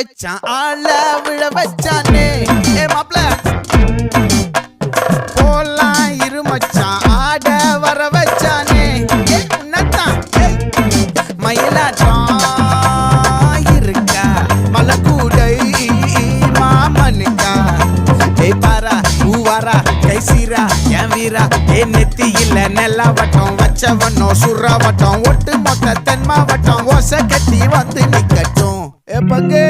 வச்சான் ஆள விழ வச்சானே ஏ மாப்ள போலாம் இருமச்சான் ஆட வர வச்சானே ஏ உன்னதான் மயிலாட்டம் இருக்கா மலக்கூடை மாமனுக்கா ஏ பாரா ஊவாரா கைசீரா என் வீரா ஏ நெத்தி இல்ல நெல்லாவட்டம் வச்சவனும் சுறாவட்டம் ஒட்டு மொத்த தென் மாவட்டம் ஓசை கட்டி வந்து நிக்கட்டும் ஏ பங்கே